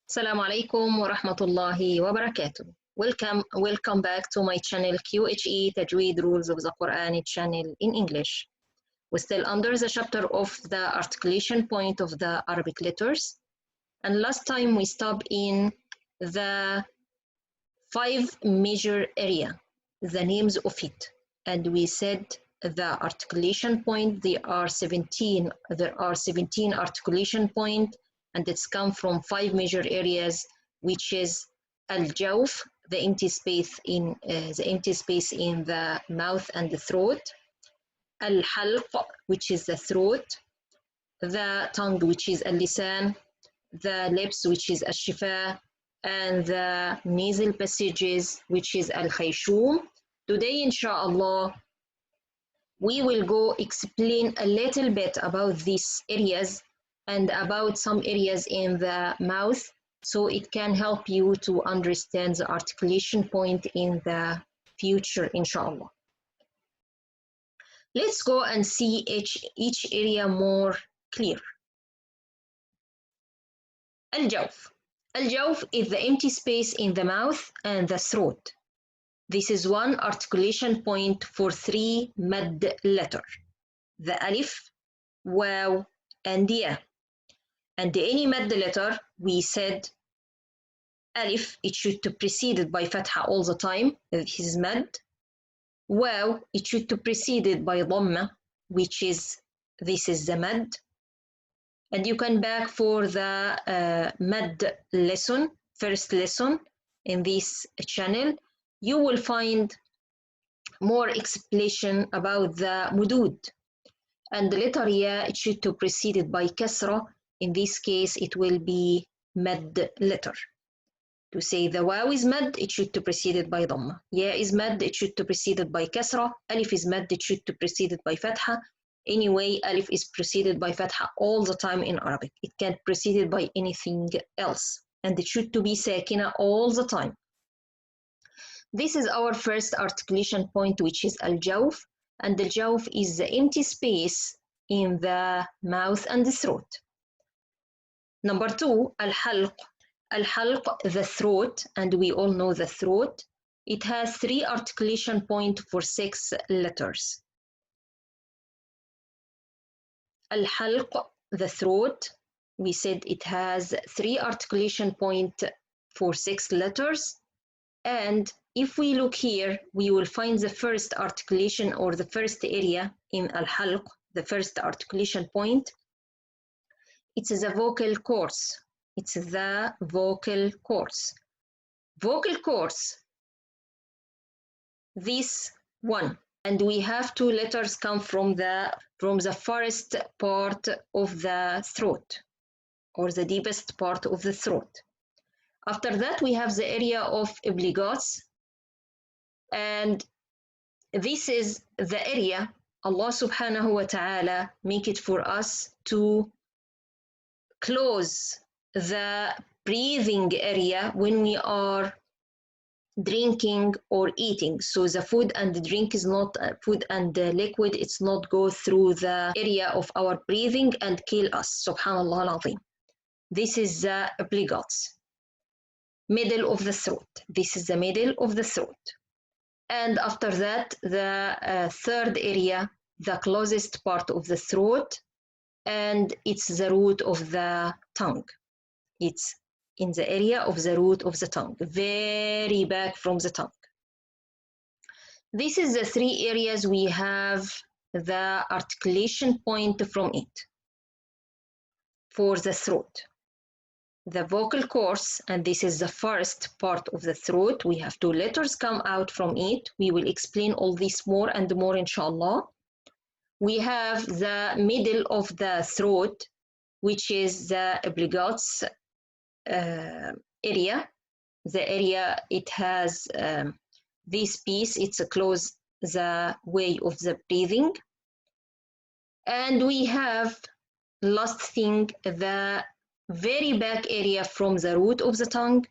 Assalamu alaikum wa rahmatullahi wa barakatuh. Welcome back to my channel QHE Tajweed Rules of the Quran channel in English. We're still under the chapter of the articulation point of the Arabic letters. And last time we stopped in the 5 major area, the names of it. And we said the articulation point, there are 17 articulation points. And it's come from 5 major areas, which is al-jawf, the empty space in the mouth and the throat, al-halq, which is the throat, the tongue, which is al-lessan, the lips, which is al-shifa, and the nasal passages, which is al-khayshum. Today, inshallah, we will go explain a little bit about these areas and about some areas in the mouth, so it can help you to understand the articulation point in the future, inshallah. Let's go and see each area more clear. Al-jawf. Al-jawf is the empty space in the mouth and the throat. This is one articulation point for 3 mad letter, the alif, waw, and ya. And any mad letter, we said alif, it should be preceded by fatha all the time, this is mad. Waw, it should be preceded by dhamma, which is, this is the mad. And you can back for the mad lesson, first lesson in this channel. You will find more explanation about the mudud. And the letter ya, it should be preceded by kasra. In this case, it will be mad letter. To say the waw is mad, it should be preceded by dhamma. Ya is mad, it should be preceded by kasra. Alif is mad, it should be preceded by fatha. Anyway, alif is preceded by fatha all the time in Arabic. It can't be preceded by anything else. And it should be sakina all the time. This is our first articulation point, which is al-jawf. And the jawf is the empty space in the mouth and the throat. Number 2, al-halq. Al-halq, the throat, and we all know the throat. It has 3 articulation points for 6 letters. Al-halq, the throat, we said it has 3 articulation points for 6 letters. And if we look here, we will find the first articulation or the first area in al-halq, the first articulation point. It's the vocal cords. It's the vocal cords. Vocal cords, this one. And we have 2 letters come from the first part of the throat, or the deepest part of the throat. After that, we have the area of obligates. And this is the area Allah subhanahu wa ta'ala make it for us to close the breathing area when we are drinking or eating. So the food and the drink is not food and the liquid, it's not go through the area of our breathing and kill us. Subhanallah al-azim. This is the obligates, middle of the throat. This is the middle of the throat. And after that, the third area, the closest part of the throat, and it's the root of the tongue. It's in the area of the root of the tongue, very back from the tongue. This is the 3 areas we have the articulation point from it for the throat. The vocal cords, and this is the first part of the throat. We have 2 letters come out from it. We will explain all this more and more, inshallah. We have the middle of the throat, which is the obligates area. The area, it has this piece, it's close the way of the breathing. And we have, last thing, the very back area from the root of the tongue,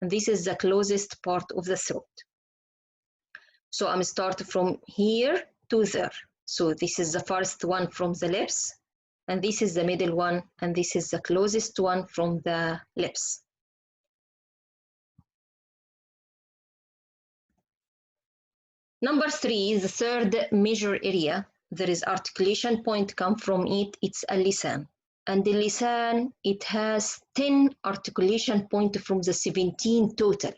and this is the closest part of the throat. So I'm starting from here to there. So this is the first one from the lips, and this is the middle one, and this is the closest one from the lips. Number 3, the third major area, there is articulation point come from it, it's al-lisan. And the lessan, it has 10 articulation points from the 17 total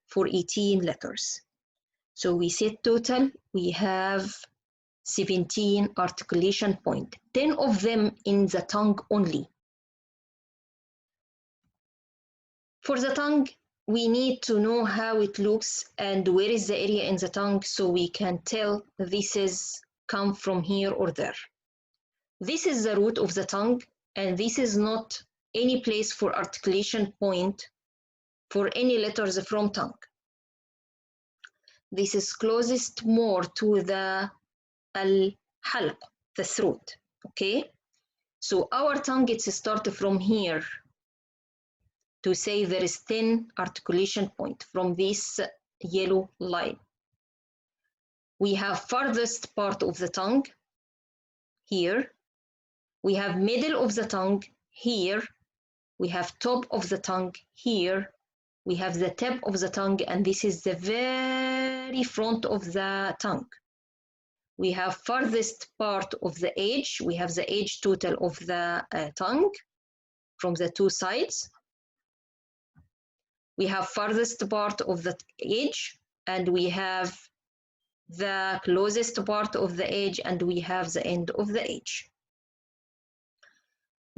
for 18 letters. So we said total, we have 17 articulation points, 10 of them in the tongue only. For the tongue, we need to know how it looks and where is the area in the tongue so we can tell this is come from here or there. This is the root of the tongue, and this is not any place for articulation point for any letters from tongue. This is closest more to the al-halq, the throat, okay? So our tongue, it's start from here to say there is 10 articulation point from this yellow line. We have farthest part of the tongue here. We have middle of the tongue here. We have top of the tongue here. We have the tip of the tongue, and this is the very front of the tongue. We have farthest part of the edge. We have the edge total of the tongue from the two sides. We have farthest part of the edge, and we have the closest part of the edge, and we have the end of the edge.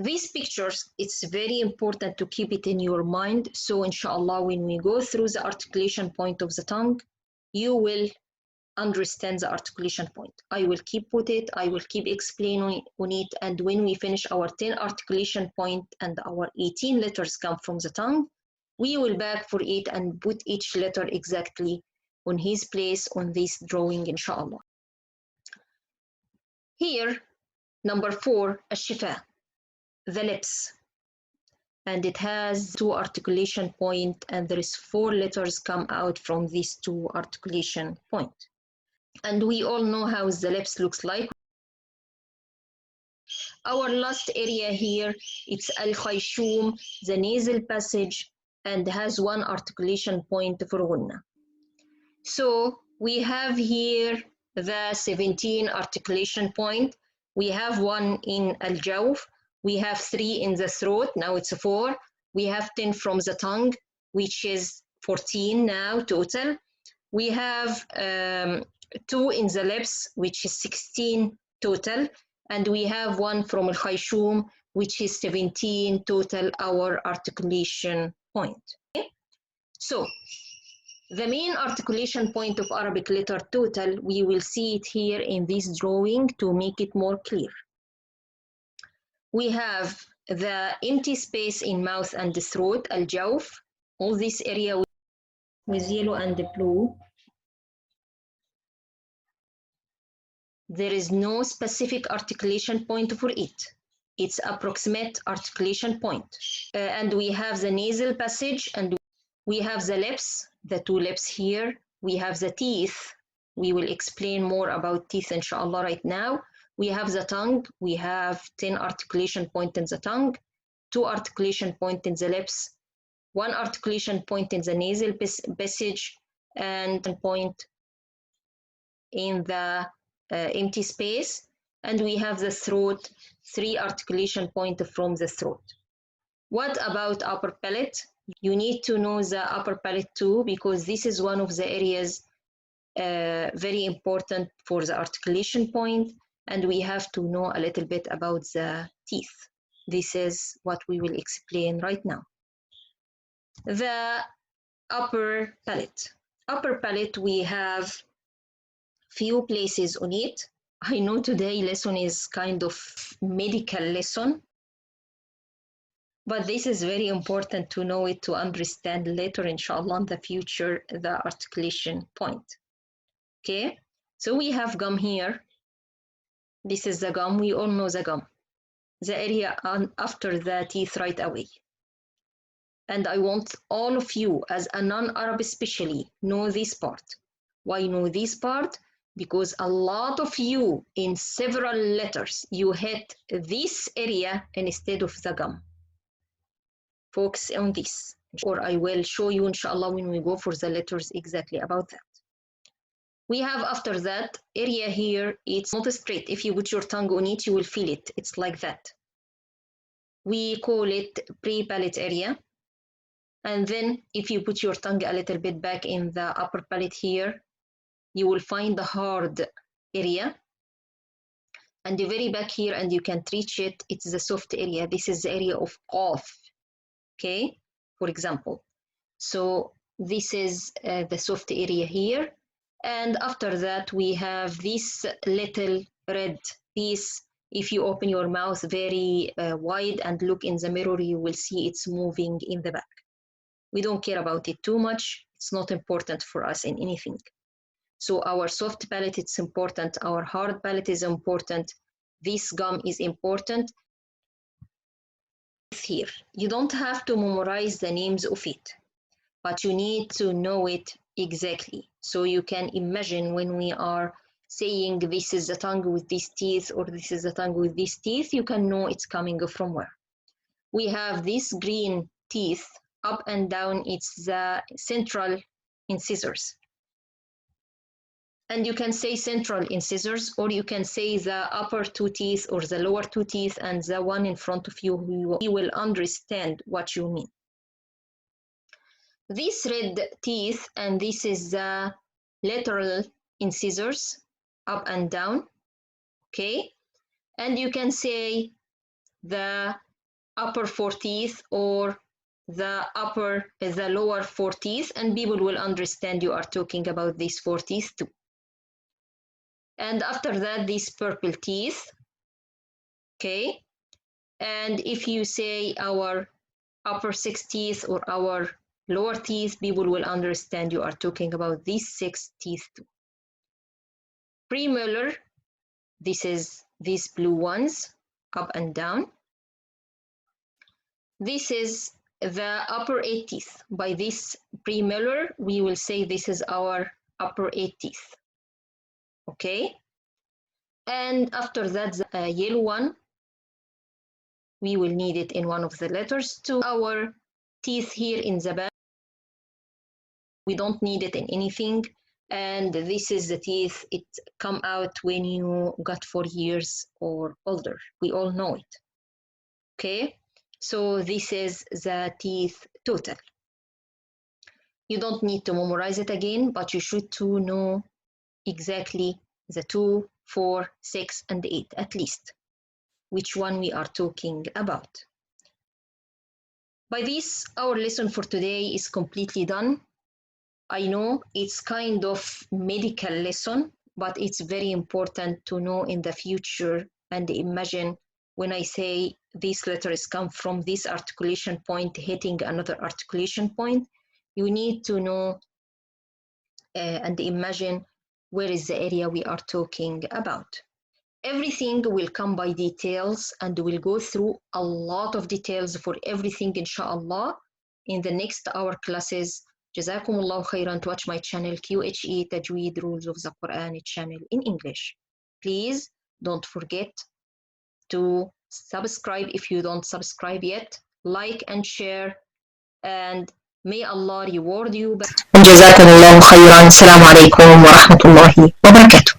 These pictures, it's very important to keep it in your mind. So inshallah, when we go through the articulation point of the tongue, you will understand the articulation point. I will keep with it, I will keep explaining on it, and when we finish our 10 articulation point and our 18 letters come from the tongue, we will back for it and put each letter exactly on his place on this drawing, inshallah. Here, number 4, الشفاه, the lips, and it has 2 articulation point, and there is 4 letters come out from these 2 articulation point. And we all know how the lips looks like. Our last area here, it's al-khayshum, the nasal passage, and has 1 articulation point for gunna. So we have here the 17 articulation point. We have 1 in al-jawf. We have 3 in the throat. Now it's 4. We have 10 from the tongue, which is 14 now total. We have 2 in the lips, which is 16 total. And we have 1 from al-khayshum, which is 17 total, our articulation point. Okay? So the main articulation point of Arabic letter total, we will see it here in this drawing to make it more clear. We have the empty space in mouth and the throat, al-jawf, all this area with yellow and blue. There is no specific articulation point for it. It's approximate articulation point. And we have the nasal passage, and we have the lips, the 2 lips here. We have the teeth. We will explain more about teeth, inshallah, right now. We have the tongue. We have 10 articulation point in the tongue, 2 articulation point in the lips, 1 articulation point in the nasal passage, and 1 point in the empty space. And we have the throat, 3 articulation point from the throat. What about upper palate? You need to know the upper palate too, because this is one of the areas very important for the articulation point, and we have to know a little bit about the teeth. This is what we will explain right now. The upper palate. Upper palate, we have few places on it. I know today lesson is kind of medical lesson, but this is very important to know it to understand later, inshallah, in the future, the articulation point. Okay, so we have gum here. This is the gum. We all know the gum, the area after the teeth right away. And I want all of you, as a non-Arab especially, know this part. Why know this part? Because a lot of you in several letters, you hit this area instead of the gum. Focus on this, or I will show you, inshallah, when we go for the letters exactly about that. We have after that area here, it's not straight. If you put your tongue on it, you will feel it. It's like that. We call it pre-palate area. And then if you put your tongue a little bit back in the upper palate here, you will find the hard area. And the very back here, and you can't reach it, it's the soft area. This is the area of qaf, okay, for example. So this is the soft area here. And after that, we have this little red piece. If you open your mouth very wide and look in the mirror, you will see it's moving in the back. We don't care about it too much. It's not important for us in anything. So our soft palate, it's important. Our hard palate is important. This gum is important. Here, you don't have to memorize the names of it, but you need to know it exactly. So you can imagine when we are saying this is the tongue with these teeth, or this is the tongue with these teeth, you can know it's coming from where. We have this green teeth, up and down, it's the central incisors. And you can say central incisors, or you can say the upper two teeth or the lower two teeth, and the one in front of you, he will understand what you mean. This red teeth, and this is the lateral incisors, up and down, okay? And you can say the upper four teeth or the lower four teeth, and people will understand you are talking about these four teeth too. And after that, these purple teeth, okay? And if you say our upper six teeth or our lower teeth, people will understand you are talking about these six teeth too. Premolar, this is these blue ones, up and down. This is the upper eight teeth. By this premolar, we will say this is our upper eight teeth. Okay? And after that, the yellow one, we will need it in one of the letters. To our teeth here in the back, we don't need it in anything. And this is the teeth, it come out when you got 4 years or older. We all know it. Okay? So this is the teeth total. You don't need to memorize it again, but you should to know exactly the 2, 4, 6, and 8 at least, which one we are talking about. By this, our lesson for today is completely done. I know it's kind of medical lesson, but it's very important to know in the future and imagine when I say these letters come from this articulation point hitting another articulation point, you need to know and imagine where is the area we are talking about. Everything will come by details, and we'll go through a lot of details for everything, inshallah, in the next hour classes. Jazakumullahu khairan to watch my channel QHE Tajweed Rules of the Quran channel in English. Please don't forget to subscribe if you don't subscribe yet, like and share, and may Allah reward you. Jazakumullahu khairan. Assalamu alaikum wa rahmatullahi wa barakatuh.